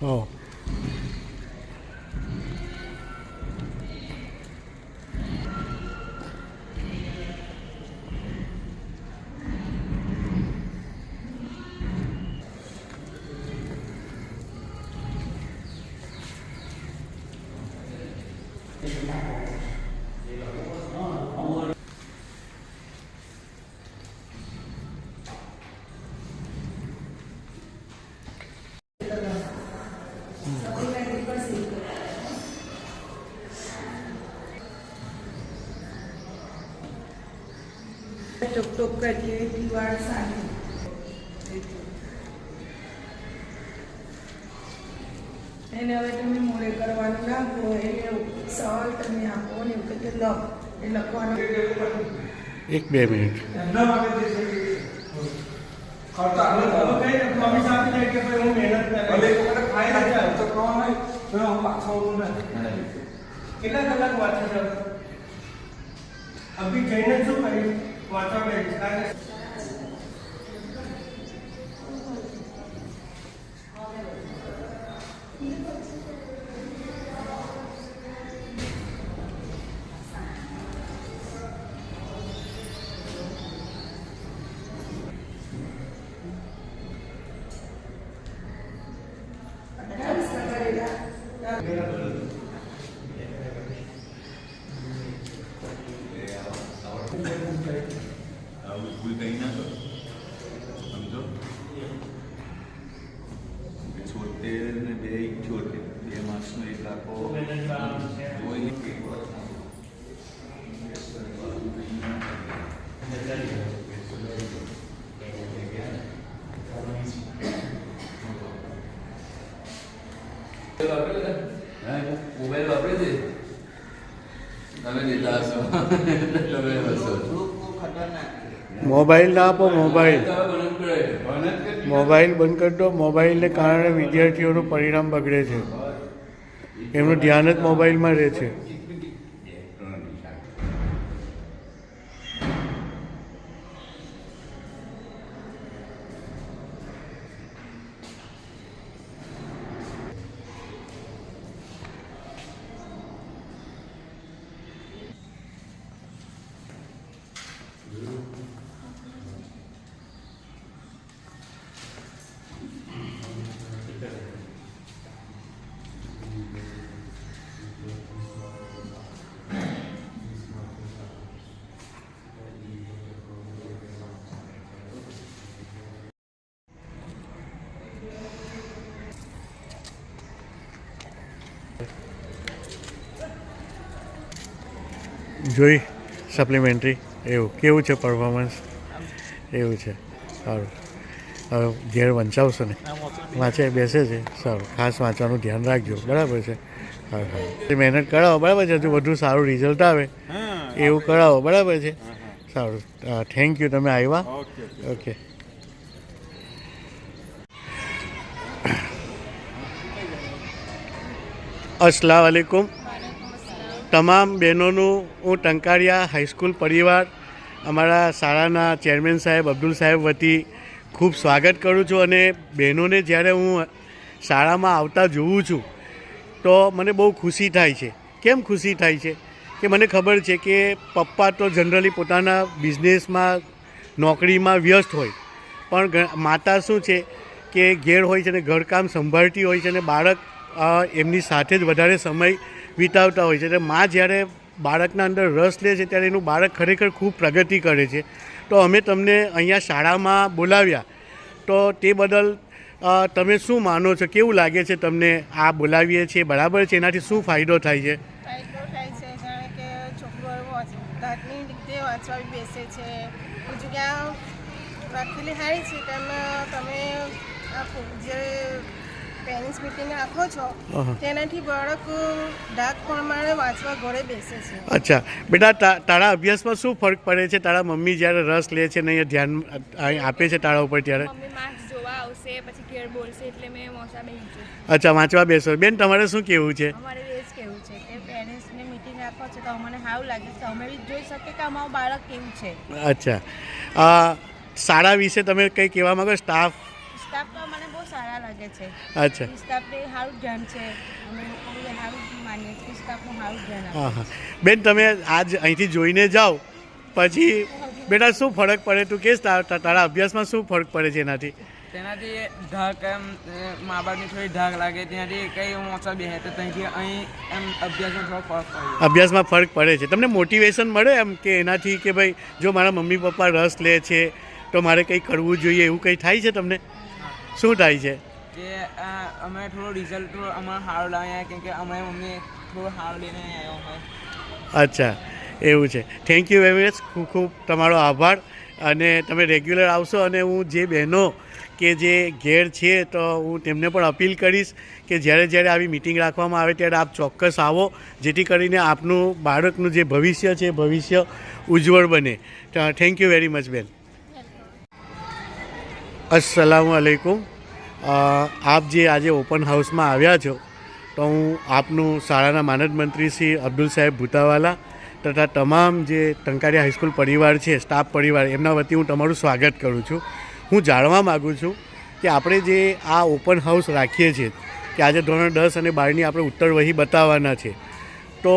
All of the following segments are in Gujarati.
ઓહ. ટોક ટોક કરીએ દિવાળ સાંજે એને હવે તમે મોડે કરવાનું રાખો એને સવાલ તમે આપો ને એવું કે લખ એ લખવાનું 1-2 મિનિટ. કેટલા કલાક વાંચે છે અભી જઈને શું કરી વાંચવા બેઠા ભૂલ કંઈ ના કરો સમજો 76 ને 2 માર્ક્સનો 1 રાખો મોબાઈલ વાપરે છે તમે દેતા હશો તમે હશો મોબાઈલ ના આપો. મોબાઈલ બંધ કરી દો. મોબાઈલને કારણે વિદ્યાર્થીઓનું પરિણામ બગડે છે. એમનું ધ્યાન જ મોબાઈલમાં રહે છે. જોઈ સપ્લિમેન્ટરી એવું કેવું છે પરફોર્મન્સ? એવું છે. સારું. હવે ઘેર વંચાવશો ને? વાંચે બેસે છે. સારું. ખાસ વાંચવાનું ધ્યાન રાખજો. બરાબર છે. હા હા. મહેનત કરાવો. બરાબર છે. હજુ વધુ સારું રિઝલ્ટ આવે એવું કરાવો. બરાબર છે. સારું. Thank you. તમે આવ્યા. ઓકે. અસ્સલામ વાલેકુમ. તમામ બહેનોનું હું ટંકારિયા હાઈસ્કૂલ પરિવાર અમારા શાળાના ચેરમેન સાહેબ અબ્દુલ સાહેબ વતી ખૂબ સ્વાગત કરું છું. અને બહેનોને જ્યારે હું શાળામાં આવતા જોઉં છું તો મને બહુ ખુશી થાય છે. કેમ ખુશી થાય છે કે મને ખબર છે કે પપ્પા તો જનરલી પોતાના બિઝનેસમાં નોકરીમાં વ્યસ્ત હોય, પણ માતા શું છે કે ઘેર હોય છે ને ઘરકામ સંભાળતી હોય છે અને બાળક એમની સાથે જ વધારે સમય વિતાવતા હોય છે. એટલે મા જ્યારે બાળકના અંદર રસ લે છે ત્યારે એનું બાળક ખરેખર ખૂબ પ્રગતિ કરે છે. તો અમે તમને અહીંયા શાળામાં બોલાવ્યા તો તે બદલ તમે શું માનો છો? કેવું લાગે છે તમને આ બોલાવીએ છીએ? બરાબર છે? એનાથી શું ફાયદો થાય છે? ફાયદો થાય છે કારણ કે છોકરો દાંતની રીતે વાંચવા બેસે છે. બીજું ક્યાં રાખેલી હારી છે તેમાં તમે જે પેરેન્ટ્સ મિટિંગ રાખો છો તેનાથી બાળક ડાક પ્રમાણે વાંચવા ઘરે બેસે છે. અચ્છા બેટા, તારા અભ્યાસમાં શું ફરક પડે છે? તારા મમ્મી જ્યારે રસ લે છે ને અહીંયા ધ્યાન આપે છે તારા ઉપર ત્યારે? મમ્મી માર્ક્સ જોવા આવશે પછી ઘેર બોલશે એટલે મેં મોસા બેસી છું. અચ્છા, વાંચવા બેસો. બેન, તમારે શું કહેવું છે? અમારે એ જ કહેવું છે કે પેરેન્ટ્સની મિટિંગ રાખો છો તો અમને સારું લાગે છે. અમે બી જોઈ શકીએ કે અમારું બાળક કેવું છે. અચ્છા, શાળા વિશે તમે કંઈ કહેવા માંગો? સ્ટાફ તો મને બહુ સારા લાગે લાગે છે. અચ્છા. સ્ટાફને સારું ધ્યાન છે, અમે લોકો બી સારું માનીએ છીએ, સ્ટાફનું સારું ધ્યાન હા આપે હા બેન, તમે આજ અહીંથી જોઈને જાઓ પછી બેટા શું ફરક પડે, તું કે તારા અભ્યાસમાં શું ફરક પડે છે એનાથી? તેનાથી ધાક એમ મા બાપની થોડી ધાક લાગે, ત્યાંથી કંઈ ઓછા બેસે તો ત્યાંથી અહીં એમ અભ્યાસમાં થોડો ફરક પડે. અભ્યાસમાં ફરક પડે છે. તમને મોટિવેશન મળે એમ કે એનાથી કે ભાઈ જો મારા મમ્મી પપ્પા રસ લે છે તો મારે કંઈ કરવું જોઈએ, એવું કંઈ થાય છે તમને? શું થાય છે? કે અમે થોડું રિઝલ્ટ અમારે સારું લાવ્યા, કેમ કે અમારી મમ્મી થોડું સારું લઈને આવ્યો અમે. અચ્છા, એવું છે. થેન્ક યુ વેરી મચ, ખૂબ ખૂબ તમારો આભાર. અને તમે રેગ્યુલર આવશો, અને હું જે બહેનો કે જે ઘેર છે તો હું તેમને પણ અપીલ કરીશ કે જ્યારે આવી મિટિંગ રાખવામાં આવે ત્યારે આપ ચોક્કસ આવો, જેથી કરીને આપનું બાળકનું જે ભવિષ્ય છે ભવિષ્ય ઉજ્જવળ બને. થેન્ક યુ વેરી મચ બેન. અસ્સલામુ અલૈકુમ. આપ જે આજે ઓપન હાઉસમાં આવ્યા છો તો હું આપનું શાળાના માનદ મંત્રી શ્રી અબ્દુલ સાહેબ ભૂતાવાલા તથા તમામ જે ટંકારિયા હાઈસ્કૂલ પરિવાર છે, સ્ટાફ પરિવાર, એમના વતી હું તમારું સ્વાગત કરું છું. હું જાણવા માગું છું કે આપણે જે આ ઓપન હાઉસ રાખીએ છીએ કે આજે ધોરણ 10 અને 12ની આપણે ઉત્તર વહી બતાવવાના છે, તો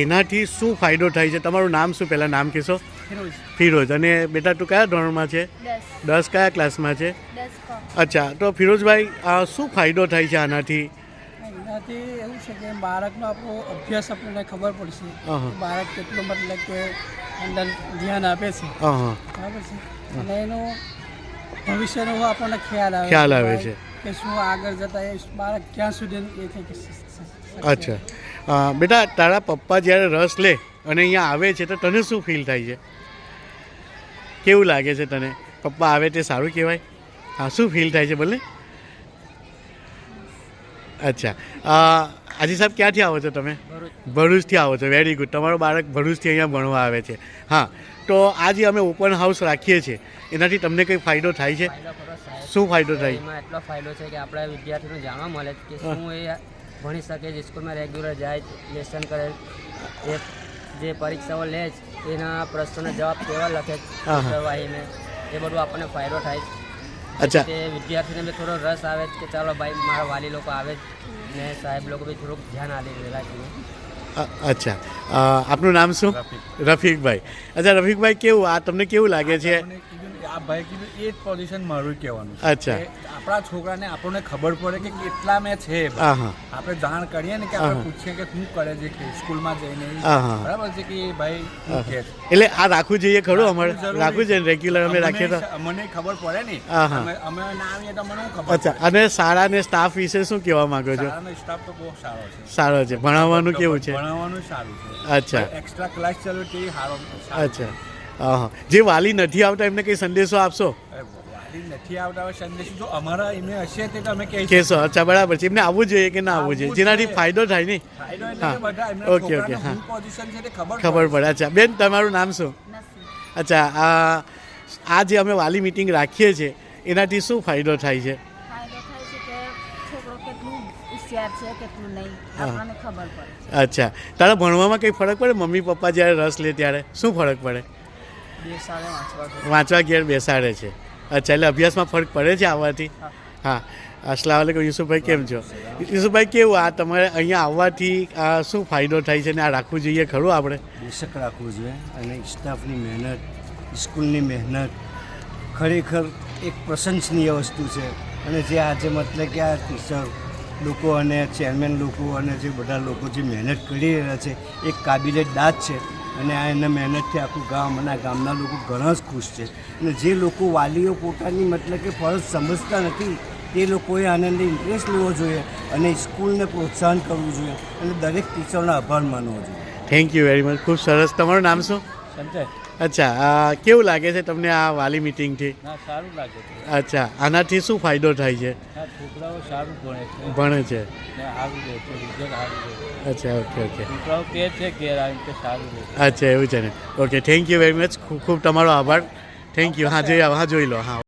એનાથી શું ફાયદો થાય છે? તમારું નામ શું, પહેલાં નામ કહેશો? ફિરોજ. અને બેટા તું કયા ધોરણમાં છે? 10. કયા ક્લાસમાં છે? 10. અચ્છા, તો ફિરોજભાઈ શું ફાયદો થાય છે આનાથી? એનાથી એવું છે કે બાળકનો આપણો અભ્યાસ આપણને ખબર પડશે, બાળક કેટલો મતલબ કે અંદર ધ્યાન આપે છે, બરાબર છે, અને એનું ભવિષ્યનો આપણને ખ્યાલ આવે છે કે શું આગળ જતા એ બાળક ક્યાં સુધી એ થઈ શકે. અચ્છા બેટા, તારા પપ્પા જ્યારે રસ લે અને અહીંયા આવે છે તો તને શું ફીલ થાય છે? કેવું લાગે છે તને? પપ્પા આવે તે સારું કહેવાય? હા, શું ફીલ થાય છે બોલે? અચ્છા, હાજી સાહેબ ક્યાંથી આવો છો તમે? ભરૂચથી આવો છો. Very good. તમારો બાળક ભરૂચથી અહીંયા ભણવા આવે છે. હા, તો આજે અમે ઓપન હાઉસ રાખીએ છીએ, એનાથી તમને કંઈ ફાયદો થાય છે? શું ફાયદો થાય? એમાં એટલો ફાયદો છે કે આપણે વિદ્યાર્થીઓને જાણવા મળે કે શું એ ભણી શકે છે, સ્કૂલમાં રેગ્યુલર જાય, લેસન કરે, એ જે પરીક્ષાઓ લે છે એના પ્રશ્નોના જવાબ કેવા લખે પ્રવાહીને, એ બધું આપણને ફાયદો થાય છે. અચ્છા, તે વિદ્યાર્થીને બી થોડો રસ આવે કે ચાલો ભાઈ મારા વાલી લોકો આવે ને સાહેબ લોકો બી થોડુંક ધ્યાન આપી રાખીને. અચ્છા, આપનું નામ શું? રફીકભાઈ. અચ્છા રફીકભાઈ, કેવું આ તમને કેવું લાગે છે? આ ભાઈ કીધું એ જ પોઝિશન મારું કહેવાનું. અચ્છા, આપણા છોકરાને આપણને ખબર પડે કે કેટલા મેં છે, આપણે જાણ કરીએ ને કે આપણે પૂછીએ કે શું કરે છે સ્કૂલમાં જઈને, બરાબર છે કે ભાઈ શું કહે છે. એટલે આ રાખવું જોઈએ ખરું? અમારે રાખવું જોઈએ રેગ્યુલર અમે રાખીએ તો મને ખબર પડે ને, અમે ના આવીએ તો મને ખબર. અચ્છા, અને શાળા ને સ્ટાફ વિશે શું કહેવા માંગો છો? શાળાનો સ્ટાફ તો બહુ સારો છે. સારો છે. ભણાવવાનું કેવું છે? ભણાવવાનું સારું છે. અચ્છા, એક્સ્ટ્રા ક્લાસ ચાલુ તે સારો. અચ્છા, જે વાલી નથી આવતા એમને કંઈ સંદેશો આપશો? વાલી નથી આવતા સંદેશ જો અમારા એમને હશે તે તમે કહેશો. અચ્છા, બરાબર છે. એમને આવવું જોઈએ કે ના આવવું જોઈએ, જેનાથી ફાયદો થાય ને? ઓકે ઓકે, હા, ખબર પડે. અચ્છા બેન, તમારું નામ શું? અચ્છા, આ જે અમે વાલી મિટિંગ રાખીએ છીએ એનાથી શું ફાયદો થાય છે? ફાયદો થાય છે કે છોકરો કેટલું હોશિયાર છે કેટલું નહીં આપણને ખબર પડે. અચ્છા, તારા ભણવામાં કંઈ ફરક પડે? મમ્મી પપ્પા જ્યારે રસ લે ત્યારે શું ફરક પડે? વાંચવા ઘેર બેસાડે છે. અચ્છા, એટલે અભ્યાસમાં ફરક પડે છે આવવાથી? હા. અસલામ વાલેકુમ. યુસુફભાઈ કેમ છો? યુસુફભાઈ, કેવું આ તમારે અહીંયા આવવાથી શું ફાયદો થાય છે ને આ રાખવું જોઈએ ખરું આપણે? બેશક રાખવું જોઈએ. અને સ્ટાફની મહેનત, સ્કૂલની મહેનત ખરેખર એક પ્રશંસનીય વસ્તુ છે. અને જે આજે મતલબ કે આ ટીચર લોકો અને ચેરમેન લોકો અને જે બધા લોકો જે મહેનત કરી રહ્યા છે એક કાબિલે દાદ છે. અને આ એના મહેનતથી આખું ગામ અને આ ગામના લોકો ઘણા જ ખુશ છે. અને જે લોકો વાલીઓ પોતાની મતલબ કે ફરજ સમજતા નથી તે લોકોએ આનંદ ઇન્ટરેસ્ટ લેવો જોઈએ અને સ્કૂલને પ્રોત્સાહન કરવું જોઈએ અને દરેક ટીચરનો આભાર માનવો જોઈએ. Thank you very much. ખૂબ સરસ. તમારું નામ શું? સંજય. અચ્છા, કેવું લાગે છે તમને આ વાલી મિટિંગથી? સારું લાગે છે. અચ્છા, આનાથી શું ફાયદો થાય છે? છોકરાઓ સારું ભણે છે. સારું રહે છે, રિઝલ્ટ સારું રહે. અચ્છા, ઓકે ઓકે. છોકરાઓ કહે છે ઘેર આવીને કે સારું રહે. અચ્છા, એવું છે ને. Okay, thank you very much. ખૂબ ખૂબ તમારો આભાર. Thank you. હા, જોઈ લો. હા.